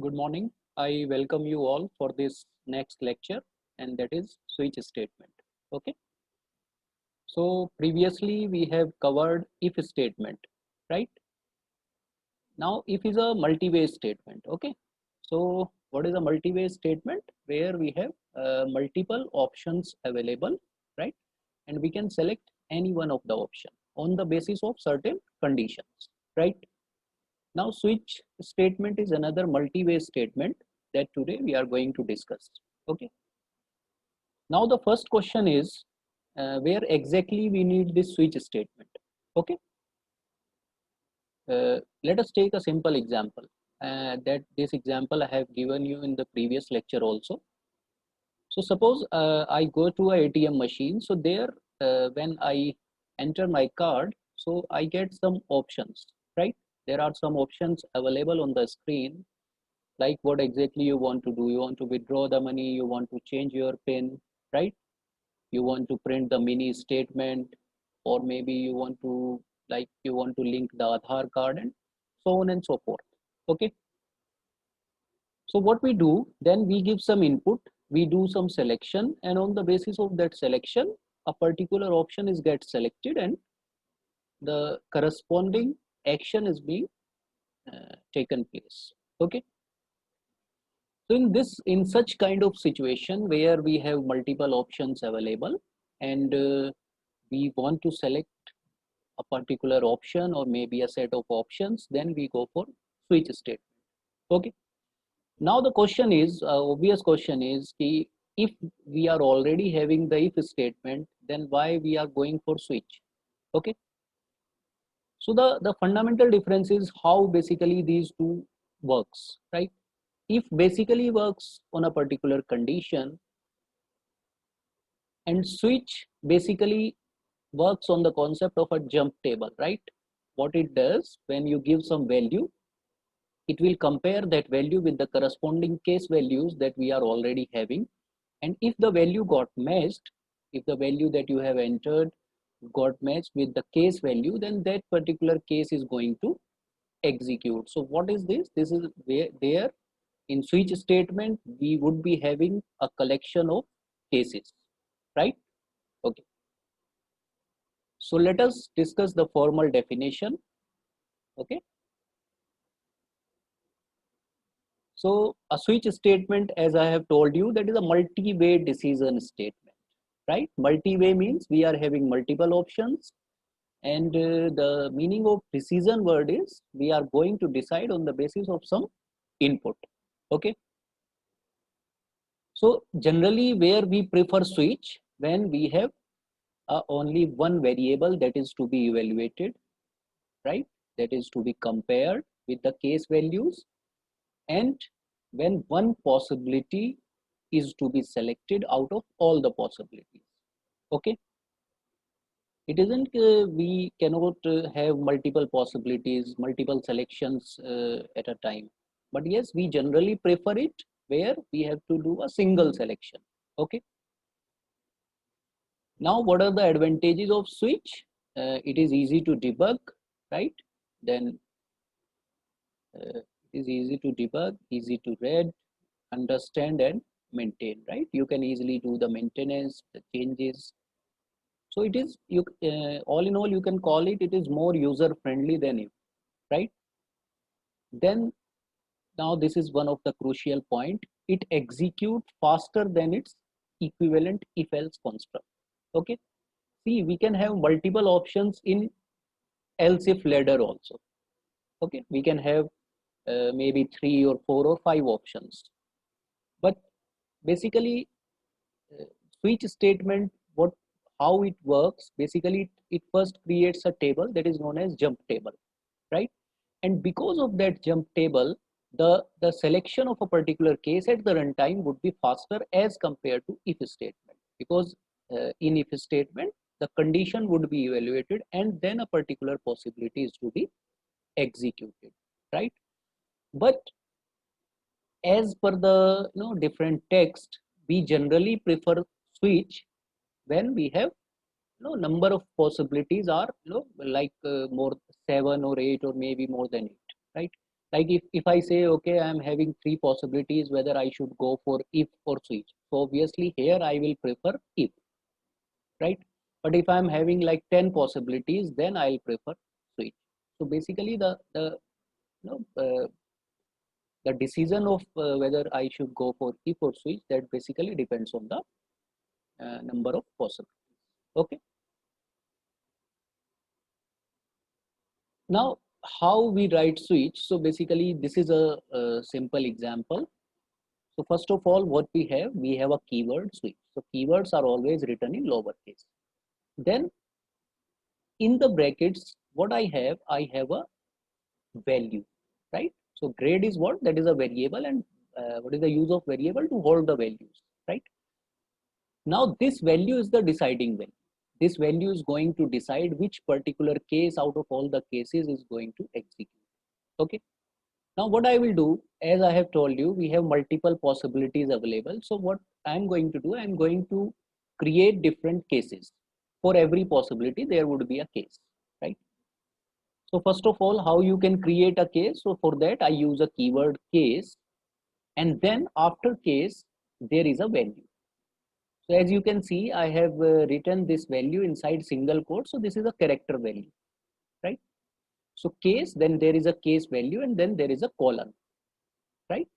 Good morning. I welcome you all for this next lecture, and that is switch statement. Okay. So previously we have covered if statement, right? Now if is a multi-way statement. Okay. So what is a multi-way statement? Where we have multiple options available, right? And we can select any one of the option on the basis of certain conditions, right? Now switch statement is another multi-way statement that today we are going to discuss. Okay. Now the first question is where exactly we need this switch statement. Okay. Let us take a simple example. That this example I have given you in the previous lecture also. So suppose I go to a ATM machine. So there, when I enter my card, so I get some options, right? There are some options available on the screen, like what exactly you want to do. You want to withdraw the money, you want to change your pin, right? You want to print the mini statement, or maybe you want to link the Aadhaar card, and so on and so forth. Okay. So what we do, then we give some input, we do some selection, and on the basis of that selection, a particular option is get selected, and the corresponding action is being taken place. Okay. So in such kind of situation where we have multiple options available, and we want to select a particular option or maybe a set of options, then we go for switch statement. Okay. Now the question is, obvious question is, if we are already having the if statement, then why we are going for switch? Okay. So the fundamental difference is how basically these two works, right? If basically works on a particular condition, and switch basically works on the concept of a jump table, right? What it does, when you give some value, it will compare that value with the corresponding case values that we are already having. And if the value got matched, if the value that you have entered got matched with the case value, then that particular case is going to execute. So what is this? This is where there in switch statement, we would be having a collection of cases, right? Okay. So let us discuss the formal definition. Okay. So a switch statement, as I have told you, that is a multi-way decision statement, right? Multi-way means we are having multiple options, and the meaning of decision word is we are going to decide on the basis of some input. Okay. So generally where we prefer switch, when we have only one variable that is to be evaluated, right? That is to be compared with the case values, and when one possibility is to be selected out of all the possibilities. Okay. It isn't we cannot have multiple possibilities, multiple selections at a time, but yes, we generally prefer it where we have to do a single selection. Okay. Now what are the advantages of switch? It is easy to debug, right? Then it is easy to debug, easy to read, understand, and maintain, right? You can easily do the maintenance, the changes. So it is, you all in all, you can call it, it is more user friendly than if, right? Then now this is one of the crucial point, it execute faster than its equivalent if else construct. Okay. See, we can have multiple options in else if ladder also. Okay. We can have maybe 3 or 4 or 5 options, but basically uh, switch statement, what how it works, basically it first creates a table that is known as jump table, right? And because of that jump table, the selection of a particular case at the runtime would be faster as compared to if statement, because in if statement the condition would be evaluated and then a particular possibility is to be executed, right? But as per the different text, we generally prefer switch when we have number of possibilities are like more 7 or 8 or maybe more than 8, right? Like if I say, okay, I'm having three possibilities whether I should go for if or switch. So obviously here I will prefer if, right? But if I'm having like 10 possibilities, then I'll prefer switch. So basically you know, the decision of whether I should go for if or switch, that basically depends on the number of possibilities. Okay. Now, how we write switch? So basically, this is a simple example. So first of all, what we have a keyword switch. So keywords are always written in lowercase. Then in the brackets, what I have a value, right? So grade is what? That is a variable, and what is the use of variable? To hold the values, right? Now this value is the deciding value. This value is going to decide which particular case out of all the cases is going to execute. Okay. Now what I will do, as I have told you, we have multiple possibilities available. So what I'm going to do, I'm going to create different cases. For every possibility, there would be a case, right? So first of all, how you can create a case? So for that, I use a keyword case, and then after case, there is a value. So as you can see, I have written this value inside single quote. So this is a character value, right? So case, then there is a case value, and then there is a colon, right?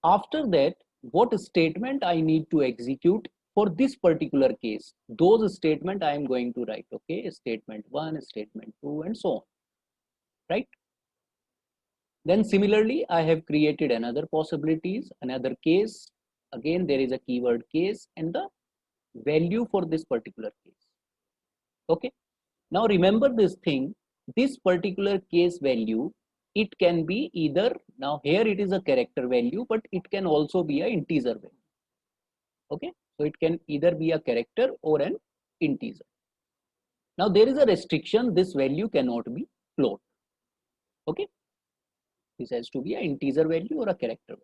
After that, what statement I need to execute for this particular case, those statement I am going to write. Okay, statement 1, statement 2, and so on, right? Then similarly, I have created another possibilities, another case. Again, there is a keyword case and the value for this particular case. Okay. Now remember this thing, this particular case value, it can be either, now here it is a character value, but it can also be an integer value. Okay. So it can either be a character or an integer. Now there is a restriction, this value cannot be float. Okay. This has to be an integer value or a character value.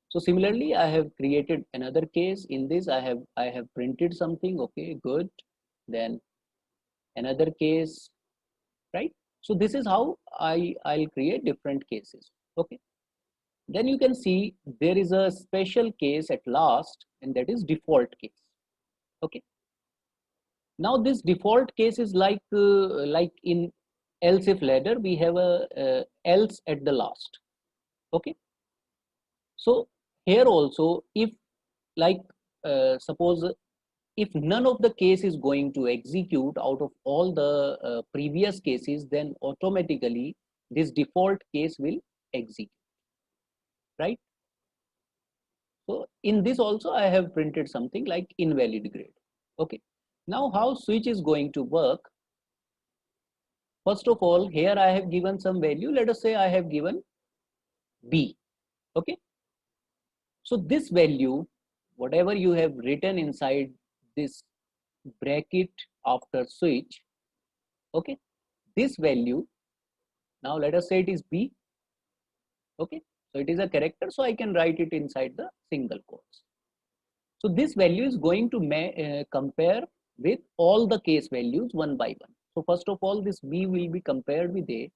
So similarly, I have created another case. In this, I have printed something. Okay, good. Then another case, right? So this is how I'll create different cases. Okay. Then you can see there is a special case at last, and that is default case. Okay. Now this default case is like in else if ladder, we have a else at the last. Okay. So here also, if like suppose if none of the case is going to execute out of all the previous cases, then automatically this default case will execute, right? So in this also I have printed something like invalid grade. Okay. Now how switch is going to work? First of all, here I have given some value. Let us say I have given B. Okay. So this value, whatever you have written inside this bracket after switch, okay, this value, now let us say it is B. Okay. So it is a character, so I can write it inside the single quotes. So this value is going to compare with all the case values one by one. So first of all, this B will be compared with A.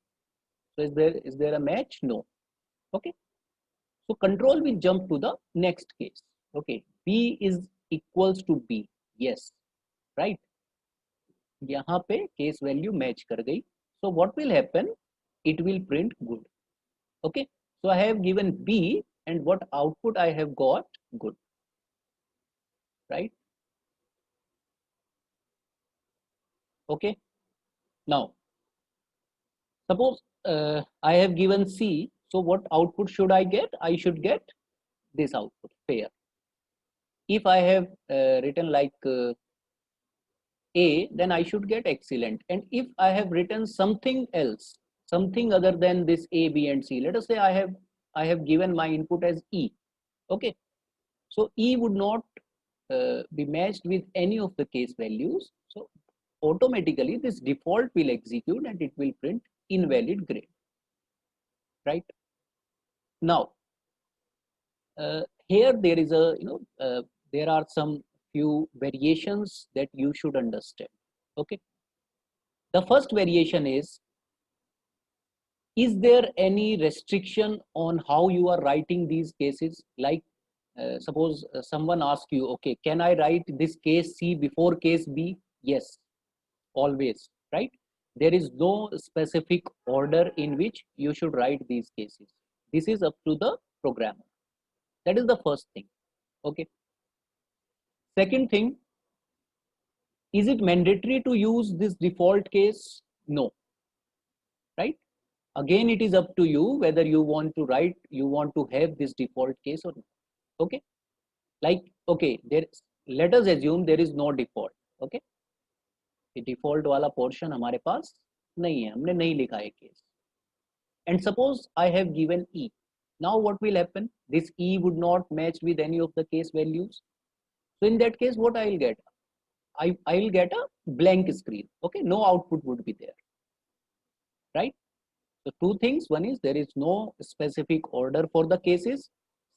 So is there a match? No. Okay. So control will jump to the next case. Okay. B is equals to B. Yes. Right. यहाँ पे case value match कर गई. So what will happen? It will print good. Okay. So I have given B, and what output I have got? Good. Right. Okay. Now, suppose I have given C. So what output should I get? I should get this output, fair. If I have written like A, then I should get excellent. And if I have written something else, something other than this A, B, and C, let us say I have given my input as E. Okay. So E would not be matched with any of the case values. So automatically this default will execute and it will print invalid grade. Right. Now, here there is a, there are some few variations that you should understand. Okay. The first variation is Is there any restriction on how you are writing these cases? Like suppose someone asks you, okay, can I write this case C before case B? Yes, always, right? There is no specific order in which you should write these cases. This is up to the programmer. That is the first thing. Okay. Second thing, is it mandatory to use this default case? No, right? Again, it is up to you whether you want to write, you want to have this default case or not. Okay. Like, okay, let us assume there is no default. Okay. ये default वाला portion हमारे पास नहीं है, हमने नहीं लिखा है case. And suppose I have given E. Now what will happen? This E would not match with any of the case values. So in that case, what I'll get? I'll get a blank screen. Okay, no output would be there. Right? So two things. One is there is no specific order for the cases.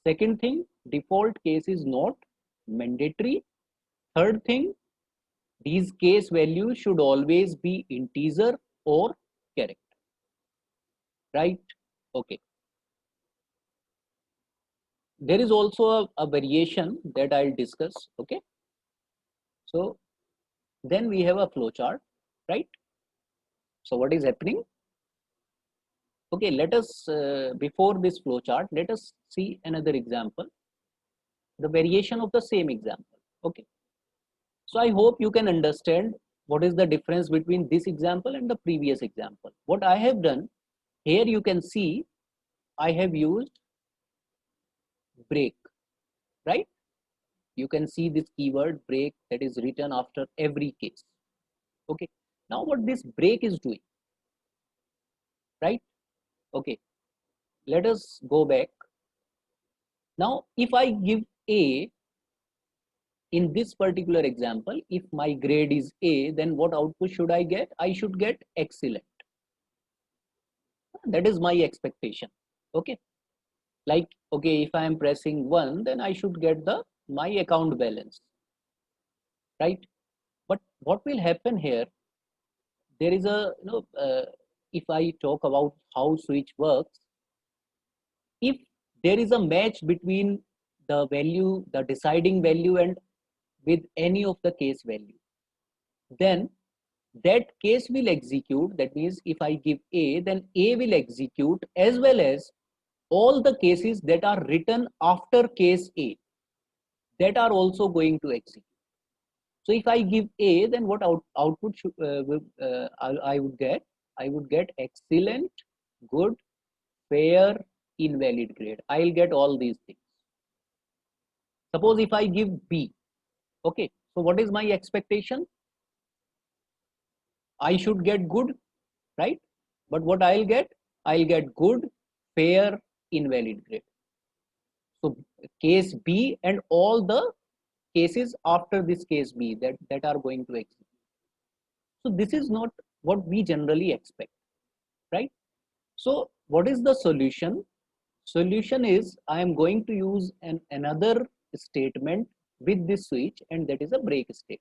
Second thing, default case is not mandatory. Third thing, these case values should always be integer or character. Right? Okay. There is also a variation that I'll discuss. Okay. So then we have a flow chart, right? So what is happening? Okay, let us, before this flow chart, let us see another example, the variation of the same example. Okay. So I hope you can understand what is the difference between this example and the previous example. What I have done, here you can see, I have used break, right? You can see this keyword break that is written after every case. Okay. Now what this break is doing, right? Okay. Let us go back. Now, if I give A, in this particular example, if my grade is A, then what output should I get? I should get excellent. That is my expectation. Okay. Like, okay, if I am pressing 1, then I should get my account balance, right? But what will happen here? There is a, if I talk about how switch works, if there is a match between the value, the deciding value, and with any of the case value, then that case will execute. That means if I give A, then A will execute, as well as all the cases that are written after case A, that are also going to execute. So if I give A, then what output I would get? I would get excellent, good, fair, invalid grade. I'll get all these things. Suppose if I give B, okay, so what is my expectation? I should get good, right? But what I'll get good, fair, invalid grade. So case B and all the cases after this case B that are going to execute. So this is not what we generally expect, right? So what is the solution? Solution is I am going to use another statement with this switch, and that is a break statement,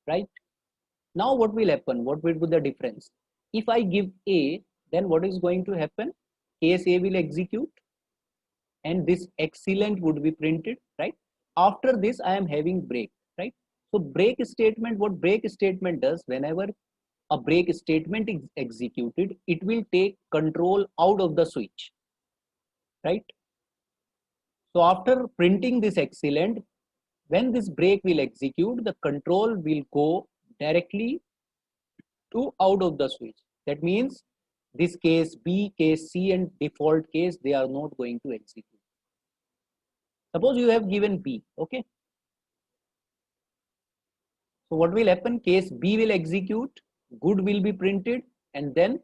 right? Now what will happen? What will be the difference? If I give A, then what is going to happen? Case A will execute and this excellent would be printed, right? After this, I am having break, right? So break statement, what break statement does, whenever a break statement is executed, it will take control out of the switch, right? So after printing this excellent, when this break will execute, the control will go directly to out of the switch. That means this case B, case C, and default case, they are not going to execute. Suppose you have given B, okay? So what will happen? Case B will execute, good will be printed, and then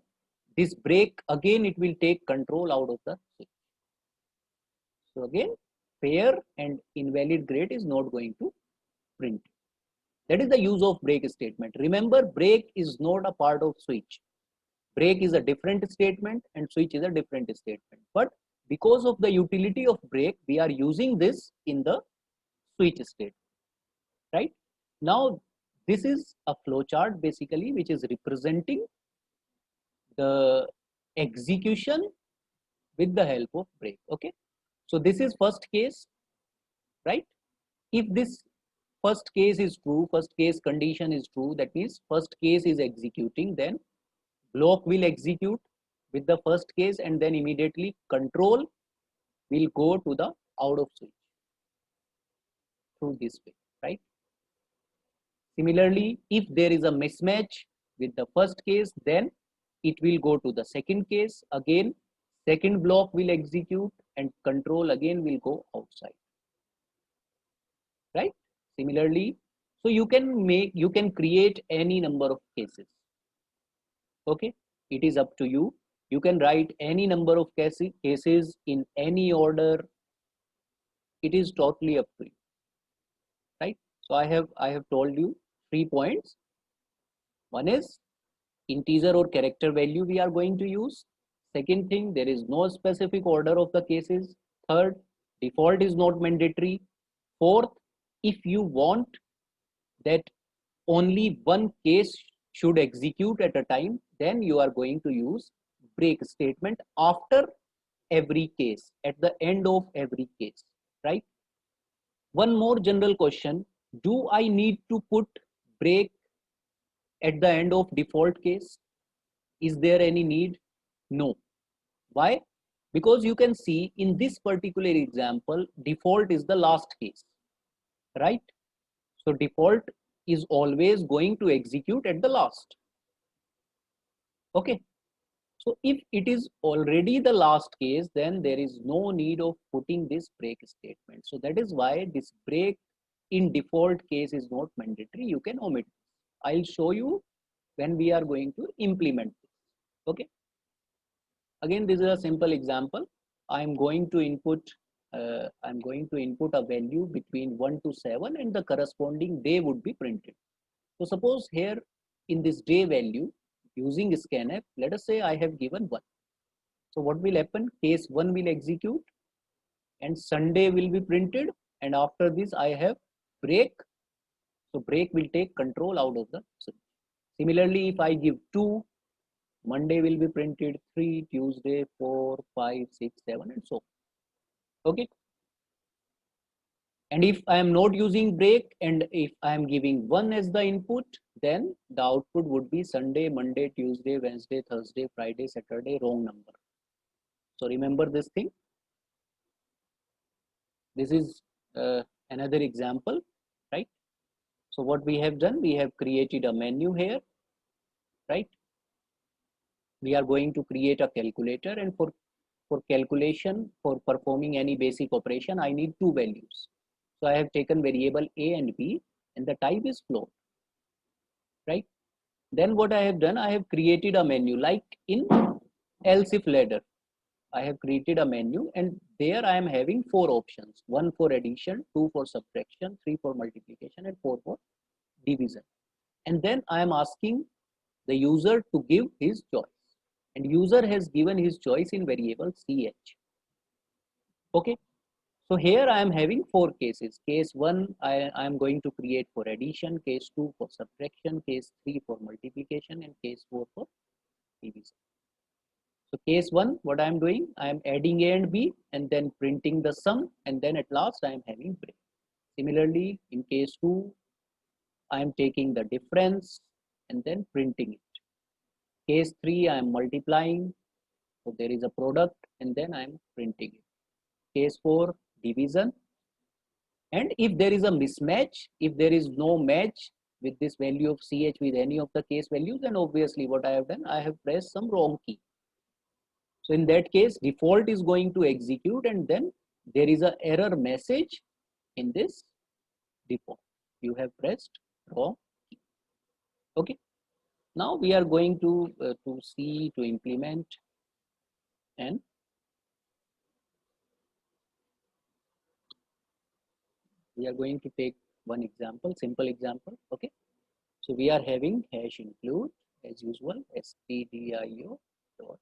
this break, again, it will take control out of the switch. So again, fair and invalid grade is not going to print. That is the use of break statement. Remember, break is not a part of switch. Break is a different statement and switch is a different statement. But because of the utility of break, we are using this in the switch state, right? Now, this is a flow chart basically, which is representing the execution with the help of break. Okay, so this is first case, right? If this first case is true, first case condition is true, that means first case is executing, then block will execute with the first case, and then immediately control will go to the out of switch through this way, right? Similarly, if there is a mismatch with the first case, then it will go to the second case. Again, second block will execute and control again will go outside, right? Similarly, so you can create any number of cases. Okay, it is up to you. You can write any number of cases in any order. It is totally up to you, right? So I have told you 3 points. One is integer or character value we are going to use. Second thing, there is no specific order of the cases. Third, default is not mandatory. Fourth, if you want that only one case should execute at a time, then you are going to use break statement after every case, at the end of every case, right? One more general question, do I need to put break at the end of default case? Is there any need? No. Why? Because you can see in this particular example, default is the last case, right? So default is always going to execute at the last. Okay. So if it is already the last case, then there is no need of putting this break statement. So that is why this break in default case is not mandatory. You can omit. I'll show you when we are going to implement this. Okay. Again, this is a simple example. I'm going to input a value between 1 to 7 and the corresponding day would be printed. So suppose here in this day value using scanf, let us say I have given 1. So what will happen? Case 1 will execute and Sunday will be printed, and after this I have break. So break will take control out of the switch. Similarly, if I give 2, Monday will be printed, 3, Tuesday, 4, 5, 6, 7, and so on. Okay. And if I am not using break and if I am giving 1 as the input, then the output would be Sunday, Monday, Tuesday, Wednesday, Thursday, Friday, Saturday, wrong number. So remember this thing. This is another example, right? So what we have done, we have created a menu here, right? We are going to create a calculator, and for calculation, for performing any basic operation, I need 2 values. So I have taken variable a and b, and the type is float, right? Then what I have done, I have created a menu like in else if ladder. I have created a menu, and there I am having 4 options: 1 for addition, 2 for subtraction, 3 for multiplication, and 4 for division. And then I am asking the user to give his choice, and user has given his choice in variable ch. Okay. So here I am having 4 cases. Case 1, I am going to create for addition, case 2 for subtraction, case 3 for multiplication, and case 4 for division. So case 1, what I am doing, I am adding a and b and then printing the sum, and then at last I am having break. Similarly, in case 2, I am taking the difference and then printing it. Case 3, I am multiplying, so there is a product, and then I am printing it. Case 4, division. And if there is a mismatch, if there is no match with this value of ch with any of the case values, then obviously what I have done, I have pressed some wrong key. So in that case, default is going to execute, and then there is an error message in this default. You have pressed wrong key. Okay. Now we are going to see to implement, and we are going to take one example, simple example. Okay. So we are having hash include as usual stdio dot,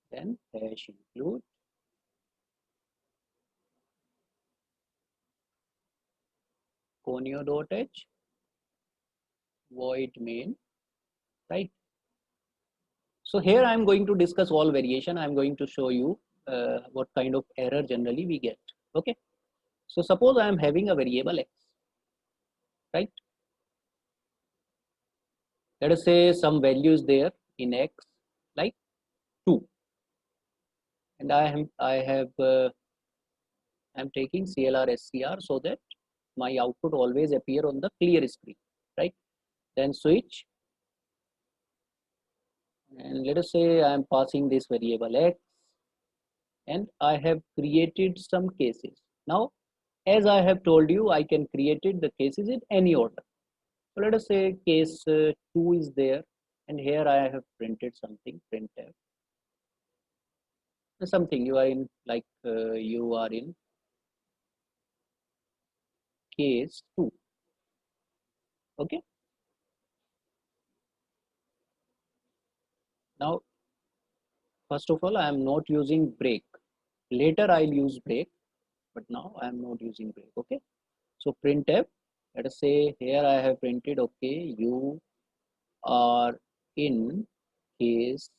then hash include conio dot h void main, right? So here I am going to discuss all variation. I am going to show you what kind of error generally we get. Okay. So suppose I am having a variable x, right? Let us say some value is there in x, like 2, and I'm taking CLR SCR so that my output always appear on the clear screen, right? Then switch, and let us say I am passing this variable x, and I have created some cases. Now, as I have told you, I can create the cases in any order. So let us say case 2 is there, and here I have printed something, printf, something you are in, like you are in case 2. Okay. Now, first of all, I am not using break. Later I'll use break, but now I am not using break. Okay. So printf, let us say here I have printed, okay, you are in case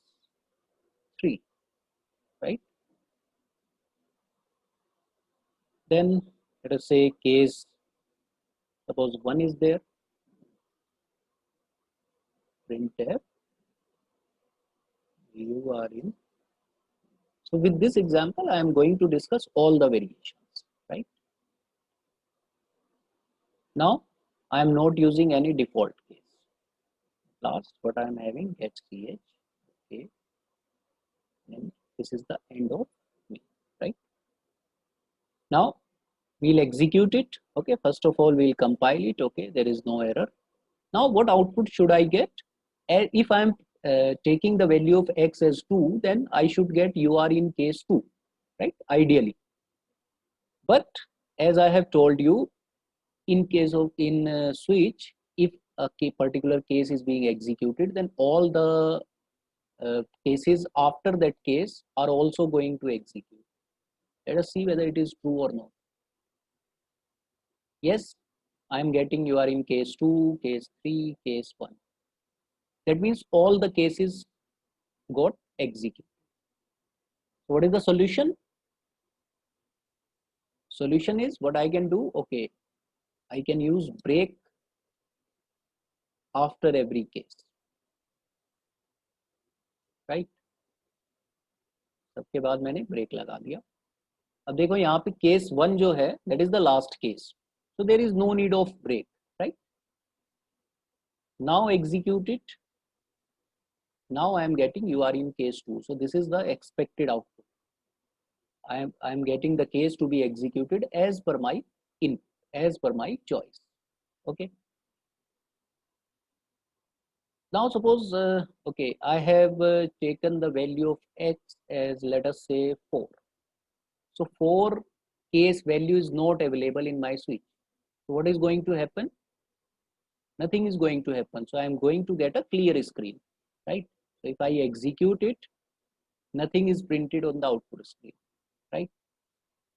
3, right? Then let us say case, suppose 1 is there, printf, you are in. So with this example, I am going to discuss all the variations, right? Now, I am not using any default case. Last, what I am having, get ch, okay, and this is the end of me, right? Now, we'll execute it. Okay, first of all, we'll compile it. Okay, there is no error. Now, what output should I get? If I'm taking the value of x as 2, then I should get you are in case 2, right? Ideally. But as I have told you, in case of switch, if a particular case is being executed, then all the cases after that case are also going to execute. Let us see whether it is true or not. Yes, I am getting you are in case 2, case 3, case 1. That means all the cases got executed. So what is the solution? Solution is, what I can do, okay, I can use break after every case, right? सबके बाद मैंने break लगा दिया. अब देखो यहाँ पे case 1 जो है, that is the last case, so there is no need of break, right? Now execute it. Now I am getting you are in case 2, so this is the expected output. I am getting the case to be executed as per my input, as per my choice. Okay. Now suppose okay, I have taken the value of x as, let us say, 4. So 4 case value is not available in my switch. So what is going to happen? Nothing is going to happen. So I am going to get a clear screen, right? So if I execute it, nothing is printed on the output screen, right?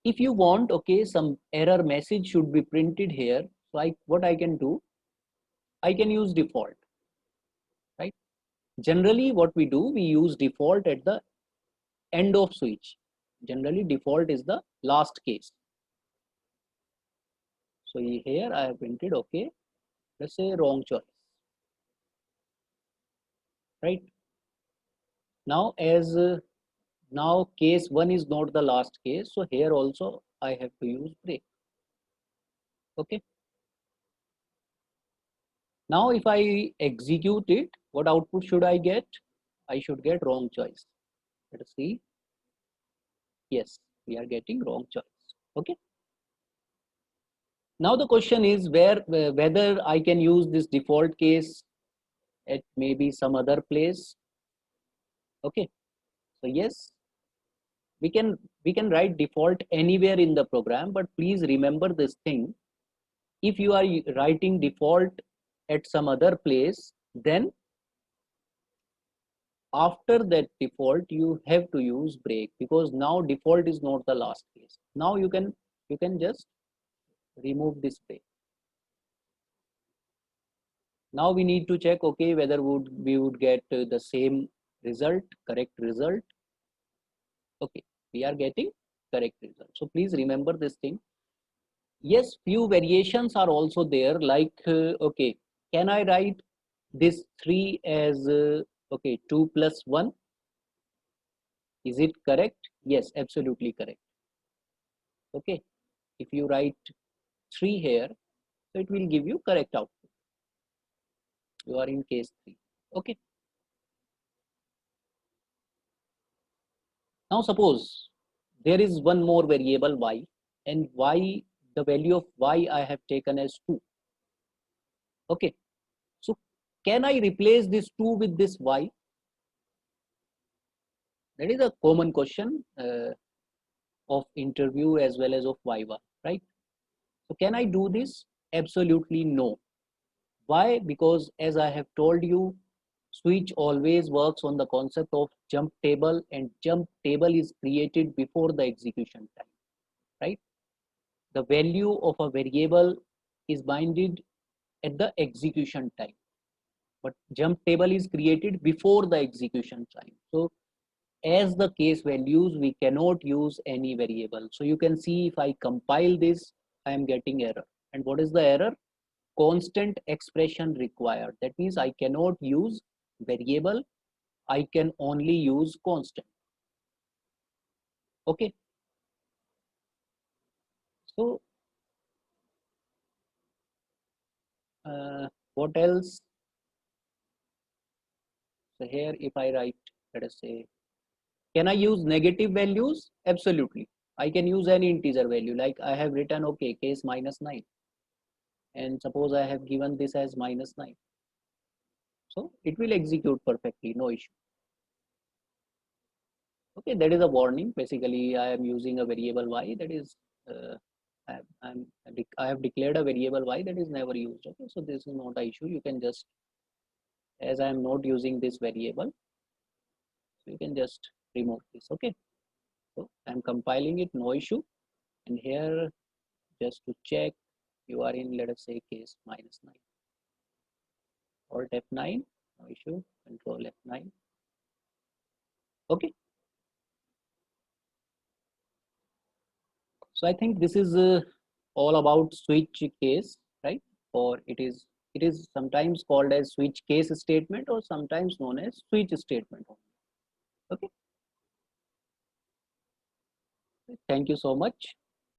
If you want, okay, some error message should be printed here. So what I can do, I can use default, right? Generally what we do, we use default at the end of switch. Generally default is the last case. So here I have printed, okay, let's say wrong choice, right? Now as now case 1 is not the last case, so here also I have to use break. Okay. Now if I execute it, what output should I get? I should get wrong choice. Let us see. Yes, we are getting wrong choice. Okay. Now the question is whether I can use this default case at maybe some other place. Okay. So yes, we can write default anywhere in the program, but please remember this thing. If you are writing default at some other place, then after that default you have to use break, because now default is not the last case. Now you can just remove this break. Now we need to check, okay, whether we would get the same result, correct result. Okay, we are getting correct result. So please remember this thing. Yes, few variations are also there, like okay, can I write this 3 as okay, 2 plus 1? Is it correct? Yes, absolutely correct. Okay, if you write 3 here, so it will give you correct output. You are in case 3. Okay, now suppose there is one more variable y, and y, the value of y I have taken as 2. Okay, so can I replace this 2 with this y? That is a common question of interview as well as of viva, right? So can I do this? Absolutely no. Why? Because as I have told you, switch always works on the concept of jump table, and jump table is created before the execution time, right? The value of a variable is binded at the execution time, but jump table is created before the execution time. So as the case values, we cannot use any variable. So you can see if I compile this, I am getting error. And what is the error? Constant expression required. That means I cannot use variable, I can only use constant. Okay, so what else? So here if I write, let us say, can I use negative values? Absolutely, I can use any integer value, like I have written okay, case -9, and suppose I have given this as -9, so it will execute perfectly, no issue. Okay, that is a warning. Basically I am using a variable y, that is I have declared a variable y that is never used. Okay, so this is not an issue. You can just, as I am not using this variable, so you can just remove this. Okay, so I'm compiling it, no issue. And here, just to check, you are in, let us say, case -9. Alt F9, no issue. Control F9. Okay, so I think this is all about switch case, right? Or it is sometimes called as switch case statement, or sometimes known as switch statement. Okay, thank you so much.